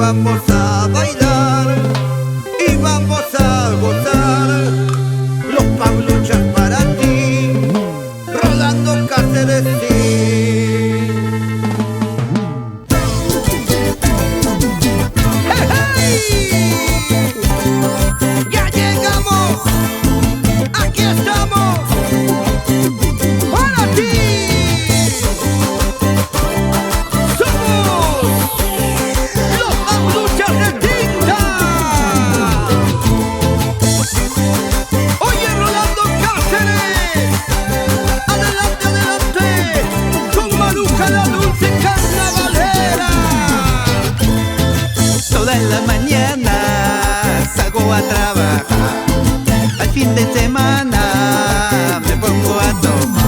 vamos a bailar y vamos a gozar. Los Pabluchas para ti, Rolando Cáceres, sí. ¡Hey, hey! ¡Ya llegamos! ¡Aquí estamos! ¡Para ti! ¡Somos los Pabluchas de tinta! ¡Oye, Rolando Cáceres! ¡Adelante, adelante! ¡Con Maruja la dulce carnavalera! Toda la mañana salgo a trabajar, al fin de semana me pongo a tomar.